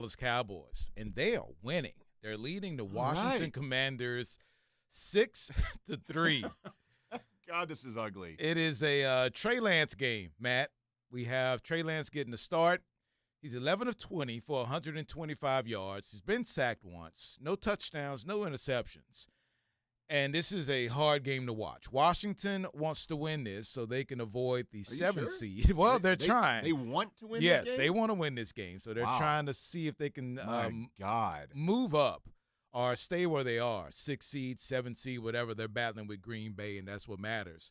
Dallas Cowboys, and they are winning. They're leading the Washington Commanders 6-3. God, this is ugly. It is a Trey Lance game, Matt. We have Trey Lance getting the start. He's 11 of 20 for 125 yards. He's been sacked once. No touchdowns, no interceptions. And this is a hard game to watch. Washington wants to win this so they can avoid the 7th seed. Well, they're trying. They want to win this game? Yes, they want to win this game. So they're trying to see if they can move up or stay where they are, 6th seed, 7th seed, whatever. They're battling with Green Bay, and that's what matters.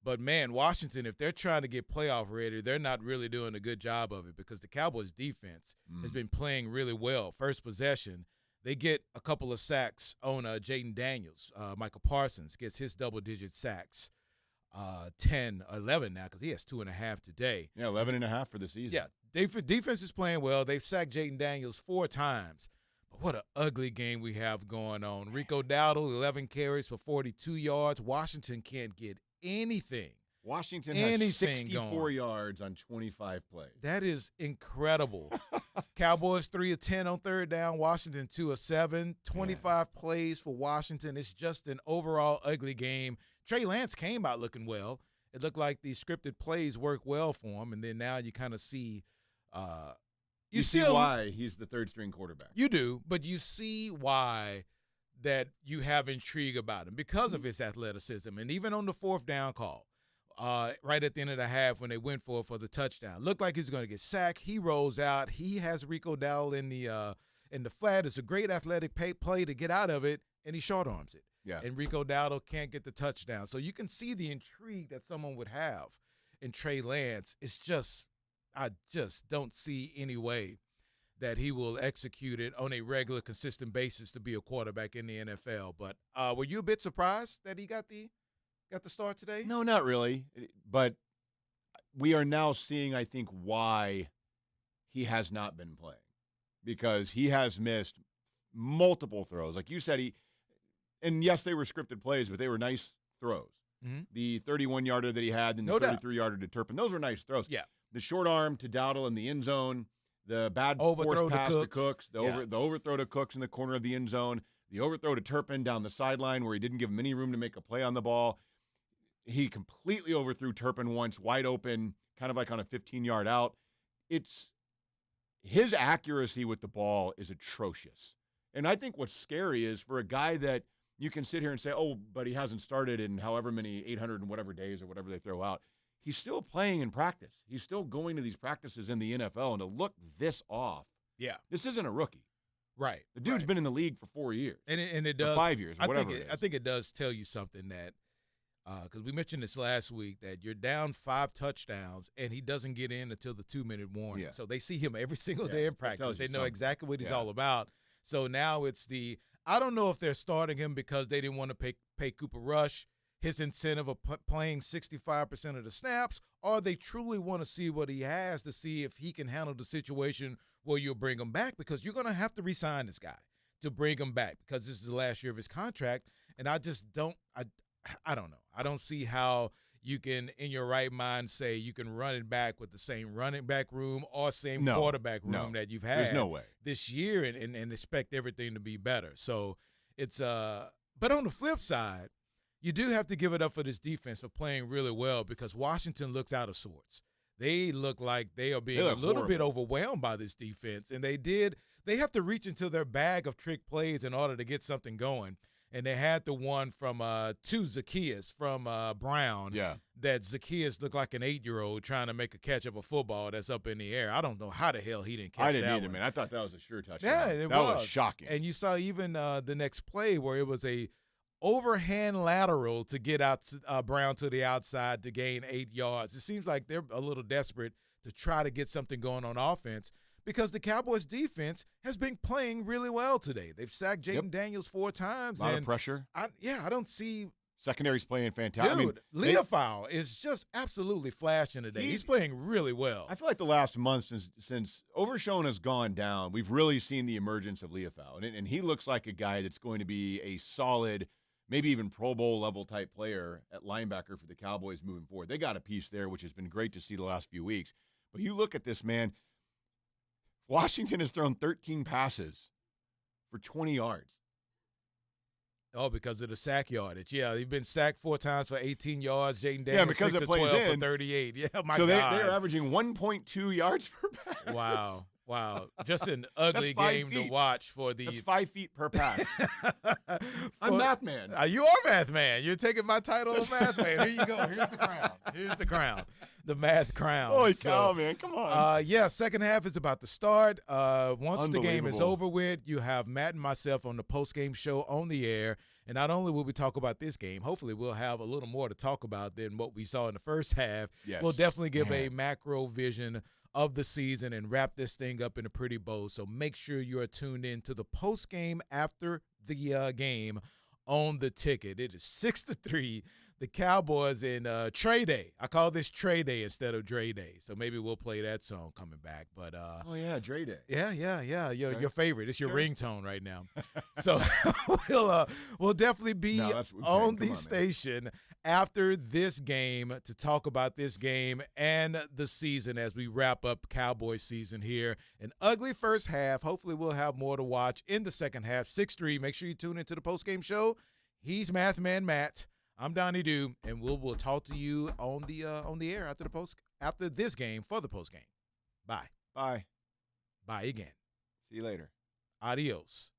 But, man, Washington, if they're trying to get playoff ready, they're not really doing a good job of it because the Cowboys' defense has been playing really well. First possession, they get a couple of sacks on Jaden Daniels. Michael Parsons gets his double-digit sacks, 10, 11 now because he has 2.5 today. Yeah, 11.5 for the season. Yeah, defense is playing well. They've sacked Jaden Daniels 4 times. But what an ugly game we have going on. Rico Dowdle, 11 carries for 42 yards. Washington can't get anything. Washington has 64 yards on 25 plays. That is incredible. Cowboys 3 of 10 on third down. Washington 2 of 7. 25 plays for Washington. It's just an overall ugly game. Trey Lance came out looking well. It looked like the scripted plays worked well for him, and then now you kind of see you see why he's the third-string quarterback. You do, but you see why that you have intrigue about him because of his athleticism. And even on the 4th down call, right at the end of the half when they went for the touchdown, looked like he's going to get sacked. He rolls out. He has Rico Dowdle in the flat. It's a great athletic play to get out of it, and he short arms it. Yeah. And Rico Dowdle can't get the touchdown. So you can see the intrigue that someone would have in Trey Lance. It's just I just don't see any way that he will execute it on a regular, consistent basis to be a quarterback in the NFL. But were you a bit surprised that he got the start today? No, not really. But we are now seeing, I think, why he has not been playing. Because he has missed multiple throws. Like you said, and yes, they were scripted plays, but they were nice throws. Mm-hmm. The 31-yarder that he had and the 33-yarder to Turpin, those were nice throws. Yeah. The short arm to Dowdle in the end zone, the bad overthrow forced pass to Cooks, the overthrow to Cooks in the corner of the end zone, the overthrow to Turpin down the sideline where he didn't give him any room to make a play on the ball. He completely overthrew Turpin once, wide open, kind of like on a 15-yard out. His accuracy with the ball is atrocious. And I think what's scary is for a guy that you can sit here and say, oh, but he hasn't started in however many 800 and whatever days or whatever they throw out. He's still playing in practice. He's still going to these practices in the NFL. And to look this off, this isn't a rookie. Right. The dude's been in the league for 4 years. And it does. 5 years, whatever it is. I think it does tell you something that because we mentioned this last week, that you're down 5 touchdowns, and he doesn't get in until the 2-minute warning. Yeah. So they see him every single day in practice. They know exactly what he's all about. So now it's I don't know if they're starting him because they didn't want to pay Cooper Rush his incentive of playing 65% of the snaps, or they truly want to see what he has to see if he can handle the situation where you'll bring him back, because you're going to have to re-sign this guy to bring him back because this is the last year of his contract. And I just don't I don't know. I don't see how you can, in your right mind, say you can run it back with the same running back room or same quarterback room that you've had There's no way. this year and expect everything to be better. So it's but on the flip side, you do have to give it up for this defense for playing really well, because Washington looks out of sorts. They look like they are being a little bit overwhelmed by this defense, and they have to reach into their bag of trick plays in order to get something going. And they had the one from to Zacchaeus from Brown. Yeah. That Zacchaeus looked like an 8-year-old trying to make a catch of a football that's up in the air. I don't know how the hell he didn't catch that. I didn't either, one. man. I thought that was a sure touchdown. Yeah, that was shocking. And you saw even the next play where it was a overhand lateral to get out Brown to the outside to gain 8 yards. It seems like they're a little desperate to try to get something going on offense, because the Cowboys defense has been playing really well today. They've sacked Jaden Daniels 4 times. A lot of pressure. I don't see. Secondary's playing fantastic. Dude, Leofau is just absolutely flashing today. He's playing really well. I feel like the last month since Overshone has gone down, we've really seen the emergence of Leofau. And he looks like a guy that's going to be a solid, maybe even Pro Bowl level type player at linebacker for the Cowboys moving forward. They got a piece there, which has been great to see the last few weeks. But you look at this, man. Washington has thrown 13 passes for 20 yards. Oh, because of the sack yardage. Yeah, he's been sacked 4 times for 18 yards. Jaden Daniels, Yeah, because 6 it of plays 12 in. for 38. Yeah, my so God. they're averaging 1.2 yards per pass. Wow. Just an ugly That's 5 game feet. to watch for the. That's 5 feet per pass. I'm math man. You are math man. You're taking my title of math man. Here you go. Here's the crown. The math crown. Holy cow, man. Come on. Second half is about to start. Once the game is over with, you have Matt and myself on the post-game show on the air. And not only will we talk about this game, hopefully we'll have a little more to talk about than what we saw in the first half. Yes. We'll definitely give a macro vision of the season and wrap this thing up in a pretty bow. So make sure you are tuned in to the post-game after the game on the ticket. It is 6-3. The Cowboys in Trey Day. I call this Trey Day instead of Dre Day. So maybe we'll play that song coming back. But oh yeah, Dre Day. Yeah. Your favorite. It's your ringtone right now. So we'll definitely be on the station after this game to talk about this game and the season as we wrap up Cowboys season here. An ugly first half. Hopefully we'll have more to watch in the second half. 6-3. Make sure you tune into the postgame show. He's Math Man Matt. I'm Donnie Doo, and we'll talk to you on the air after this game for the post game. Bye. Bye again. See you later. Adios.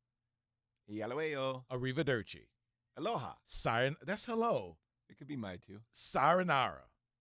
Hasta Arrivederci. Aloha. That's hello. It could be my too. Sayonara.